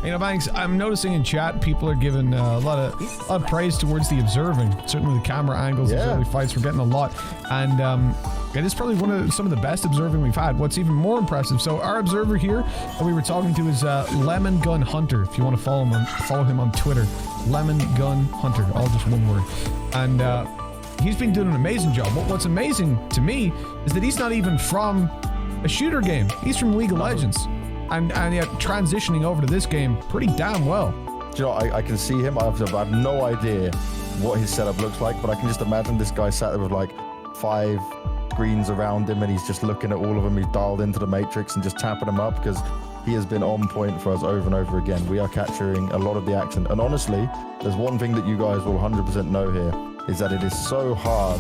You know, Banks, I'm noticing in chat people are giving a lot of praise towards the observing. Certainly the camera angles of early fights, we're getting a lot. And it is probably some of the best observing we've had. What's even more impressive, so our observer here that we were talking to is Lemon Gun Hunter. If you want to follow him on Twitter. Lemon Gun Hunter, all just one word. And he's been doing an amazing job. What's amazing to me is that he's not even from a shooter game. He's from League of Legends. And yet transitioning over to this game pretty damn well. Do you know, I can see him. I have no idea what his setup looks like, but I can just imagine this guy sat there with like 5 screens around him and he's just looking at all of them. He's dialed into the matrix and just tapping them up because he has been on point for us over and over again. We are capturing a lot of the action. And honestly, there's one thing that you guys will 100% know here, is that it is so hard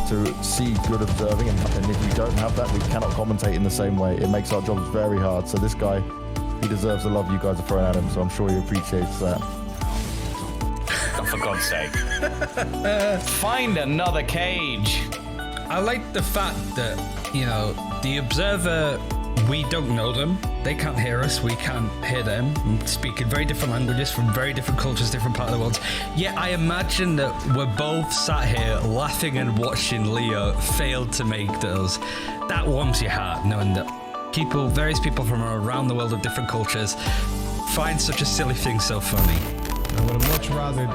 to see good observing, and if we don't have that, we cannot commentate in the same way. It makes our jobs very hard. So this guy, he deserves the love you guys are throwing at him, so I'm sure he appreciates that. Oh, for God's sake. Find another cage. I like the fact that, you know, the observer, we don't know them. They can't hear us, we can't hear them. We speak in very different languages from very different cultures, different part of the world. Yet I imagine that we're both sat here laughing and watching Leo fail to make those. That warms your heart, knowing that various people from around the world of different cultures find such a silly thing so funny. I would have much rather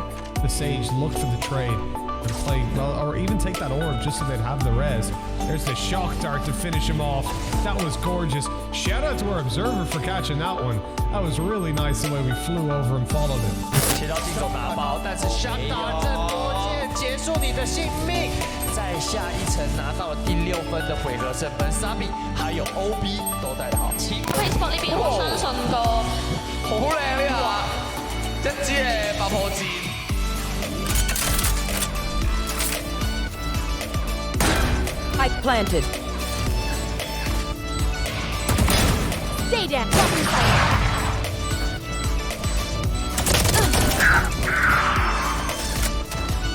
the Sage look for the trade and play, well, or even take that orb just so they'd have the res. There's the shock dart to finish him off. That was gorgeous. Shout out to our observer for catching that one. That was really nice the way we flew over and followed it. 切到镜头拿包，但是想打这多剑结束你的性命。在下一层拿到了第6分的回合胜分，沙比还有 OB 都帶得好。Facebook 呢邊我相信個好靚啊！一支嘅爆破箭。 Spike planted. Stay down.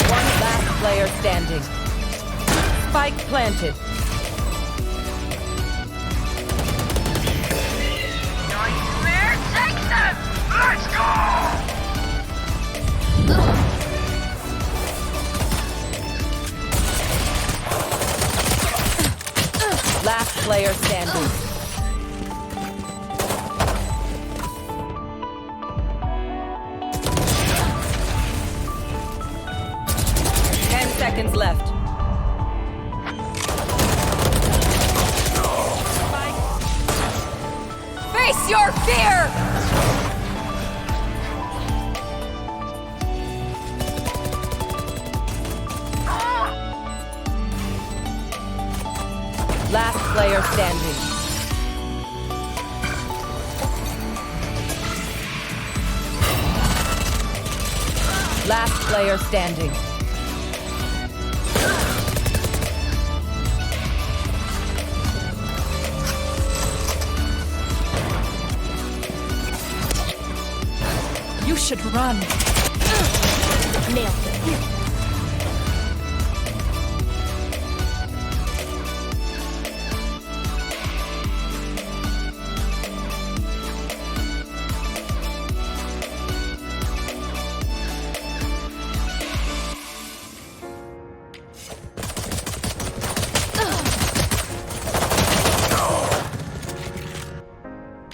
One last player standing. Spike planted. Nightmare takes them! Let's go! Last player standing. Seconds left. Face your fear! Last player standing. Last player standing. You should run. Nailed it.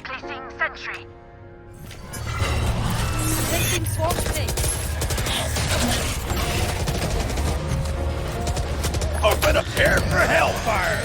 Placing sentry. Open up here for hellfire!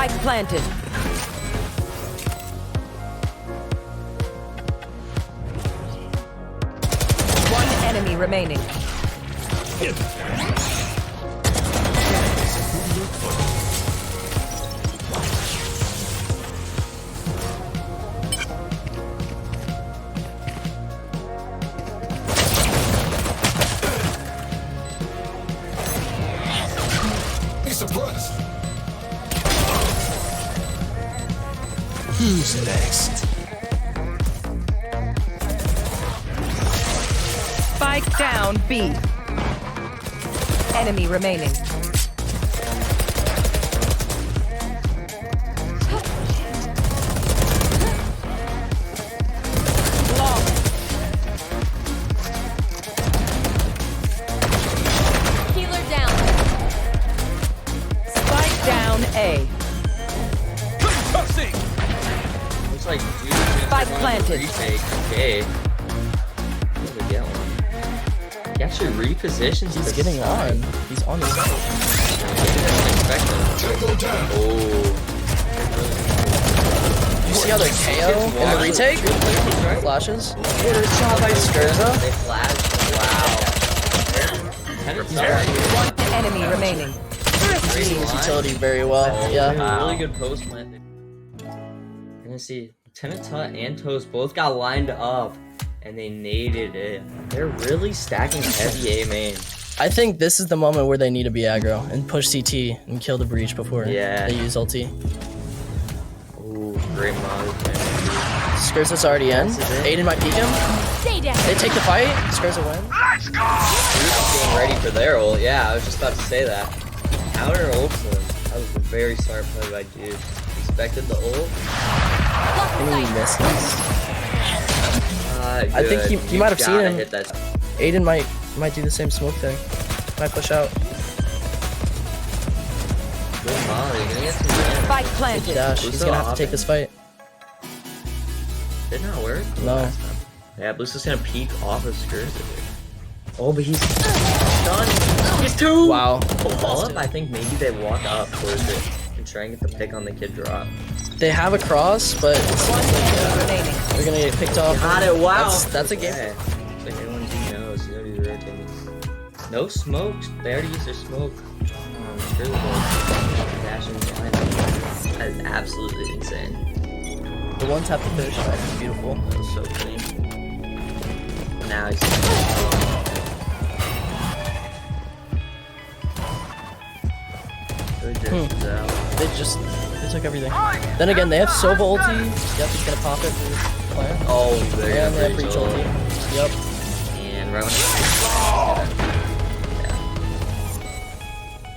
Spike planted. One enemy remaining. Who's next? Spike down B. Enemy remaining. Healer down. Spike down A. Looks like dude. Spike planted. Retake. Okay. Where did we get one? He actually repositions. He's getting on. He's on the side. Oh. You see how they're KO in the retake? Flashes. Shot by Skurza. They flashed. Wow. One enemy remaining. Using his utility very well. Yeah. Really good post plant. You're gonna see Lieutenant Tut and Toast both got lined up and they naded it. They're really stacking heavy A main. I think this is the moment where they need to be aggro and push CT and kill the breach before they use ulti. Ooh, great mod. Skurza's already in. Aiden might peek him. They take the fight. Skurza win. Let's go! Getting ready for their ult. Yeah, I was just about to say that. Counter ult. That was a very smart play by dude. Expected the ult. I think he misses. I think he might have seen him. Hit that. Aiden might do the same smoke thing. Might push out. Good molly. You're gonna get some damage. Spike planted. Dash. He's gonna have to take this fight. Did not work. No. Yeah, Blue's gonna peek off of Skurza. Oh, but he's done. He's two. Wow. Up, I think maybe they walk up towards it and try and get the pick on the kid drop. They have a cross, but One enemy remaining. they're gonna get picked off. Got it. Wow. That's a game. Okay. It's like everyone knows. You know these rotating. No smoke. They already used their smoke. Skurza dashing behind them. That is absolutely insane. The one tap to finish. That's beautiful. That was so clean. Now he's. They took everything. Then again, they have Sova ulti. Yep, he's gonna pop it for the plan. Oh, And they have breach ulti. Yep. And Rowan.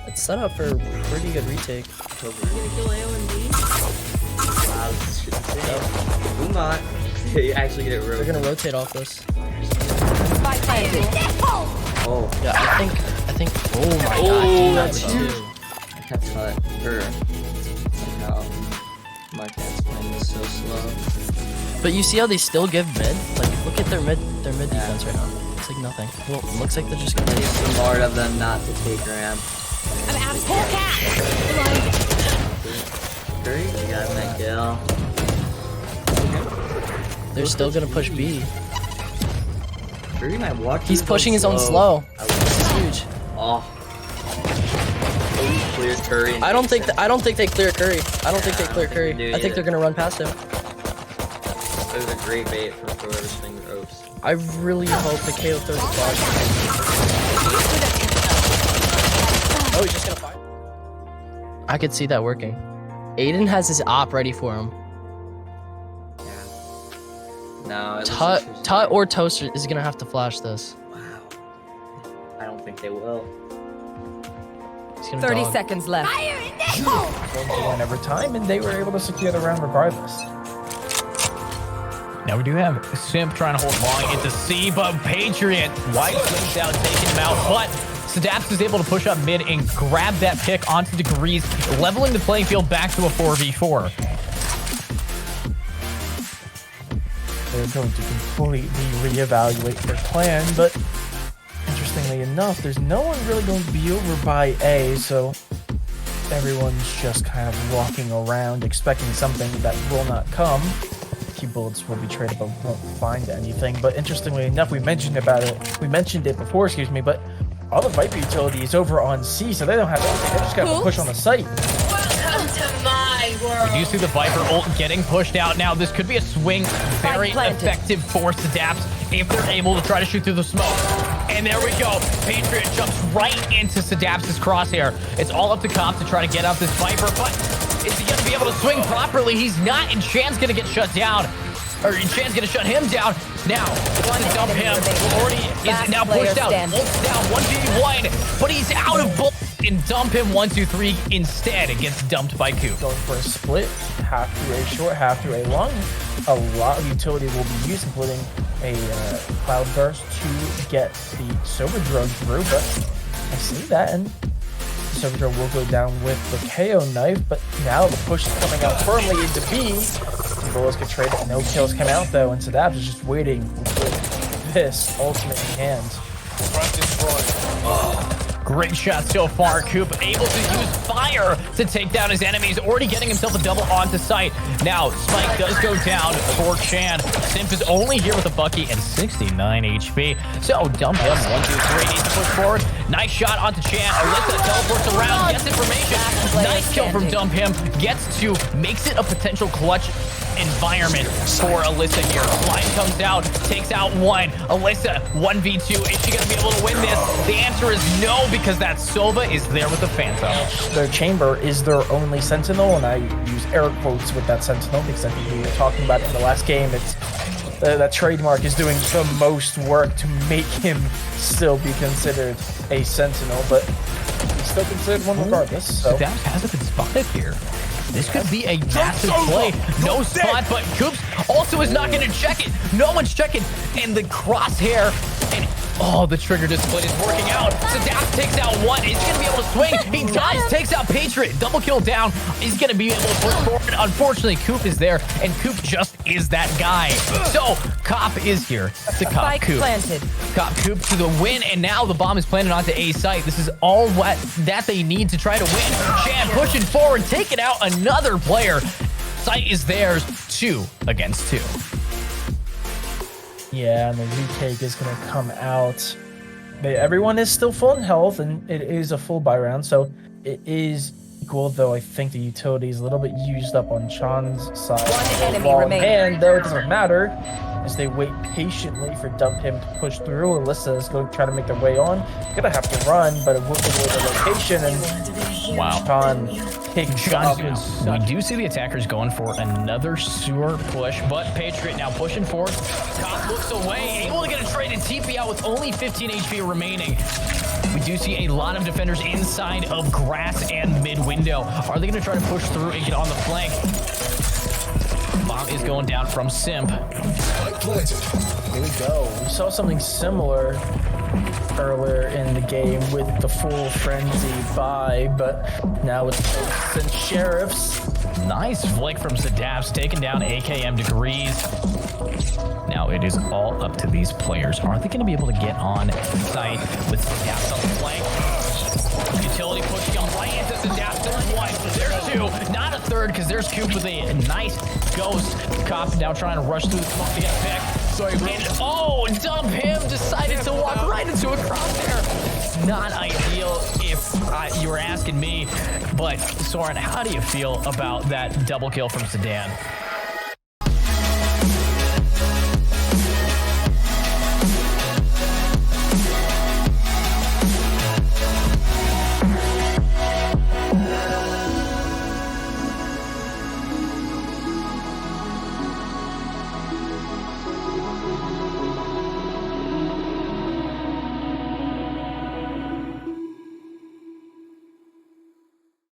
It's set up for a pretty good retake. Wow, this is insane. Umot. You actually get it They're rotated. gonna rotate off this. Spike planted. Oh, Yeah, I think. Oh my god. Oh, That's that's two. I kept cut. Like how my cat's playing this so slow. But you see how they still give mid? Like, look at their mid defense right now. It's like nothing. Well, it looks like they're just gonna. It's smart of them not to take ramp. I'm out of full cap. Curry, you got that kill. They're still gonna push B. Curry might walk. He's pushing his own slow. I This is huge. Oh. Clear Curry. I don't think they clear Curry. I don't think they clear Curry. I think they're gonna run past him. It was a great bait for whoever's swing the ropes. I really hope the KO throws the flash. Oh, he's just gonna fire. I could see that working. Aiden has his op ready for him. No, it Tut or Toaster is gonna have to flash this. Wow. I don't think they will. He's gonna 30 dog. seconds left. One every time, and they were able to secure the round regardless. Now we do have Simp trying to hold long into C, but Patriot White swings out, taking him out. But Sadaps is able to push up mid and grab that pick onto Degrees, leveling the playing field back to a 4v4. They're going to completely reevaluate their plan, but interestingly enough, there's no one really going to be over by A, so everyone's just kind of walking around expecting something that will not come. Key bullets will be traded but won't find anything. But interestingly enough, we mentioned it before, excuse me, but all the Viper utility is over on C, so they don't have anything. They just got to push on the site. Welcome to my world. We do see the Viper ult getting pushed out now. This could be a swing, very effective for Sadaps if they're able to try to shoot through the smoke. And there we go. Patriot jumps right into Sadaps' crosshair. It's all up to Cop to try to get out this Viper, but is he going to be able to swing properly? He's not, and Chan's going to get shut down. Or Chan's going to shut him down. Now, trying to dump him. Already is now pushed out. Ult's down, 1v1, but he's out of bullets. And dump him 1-2-3 instead. It gets dumped by Coop. Going for a split, half through a short, half through a long. A lot of utility will be used, including a cloud burst to get the Sober Drone through, but I see that, and the Sober Drone will go down with the KO knife, but now the push is coming out firmly into B. The bullets get traded, no kills come out though, and Sadaps is just waiting with this ultimate in hand. Front destroyed. Great shot so far. Coop able to use fire to take down his enemies. Already getting himself a double onto site. Now, Spike does go down for Chan. Simp is only here with a Bucky and 69 HP. So, dump him. 1-2-3. Needs to push forward. Nice shot onto Chan. Alyssa teleports around. Gets information. Nice kill from Dump him. Gets to, makes it a potential clutch environment for Alyssa here. Slide comes out, takes out one. Alyssa, 1v2. Is she going to be able to win this? The answer is no, because that Sova is there with the Phantom. Their chamber is their only sentinel, and I use air quotes with that sentinel because I think we were talking about it in the last game. It's that trademark is doing the most work to make him still be considered a sentinel, but he's still considered one regardless. So Sadaps hasn't been spotted here. This could be a massive play. No spot, but Coops also is not going to check it. No one's checking. And the crosshair, and oh, the trigger display is working out. Sadaps takes out one. Is he going to be able to swing? He does. Takes out Patriot. Double kill down. He's going to be able to push forward. Unfortunately, Coop is there, and Coop just is that guy. So, Cop is here to Cop Coop. Cop Coop to the win, and now the bomb is planted onto A site. This is all that they need to try to win. Chan pushing forward, taking out another player. Site is theirs, 2 against 2. yeah, and the retake is going to come out. Everyone is still full in health, and it is a full buy round, so it is equal, though I think the utility is a little bit used up on Chan's side. One enemy remaining. And though it doesn't matter, as they wait patiently for Dump him to push through, Alyssa is going to try to make their way on. Gonna have to run, but it will give away the location, and wow. Chan takes up. We do see the attackers going for another sewer push, but Patriot now pushing forward. Cop looks away, able to get a traded TP out with only 15 HP remaining. We do see a lot of defenders inside of grass and mid window. Are they going to try to push through and get on the flank? Bomb is going down from Simp. Here we go. We saw something similar earlier in the game with the full frenzy buy, but now it's Ghosts and Sheriffs. Nice flick from Sadaps, taking down AKM Degrees. Now it is all up to these players. Are they going to be able to get on site with Sadaps on the flank? Utility pushing him right into Sadaps. There's one, there's two, not a third, because there's Coop with a nice ghost. Cop now trying to rush through the smoke to get a pick. Oh, Dump him decided to walk right into a crosshair. Not ideal if you were asking me, but Soren, how do you feel about that double kill from Sedan?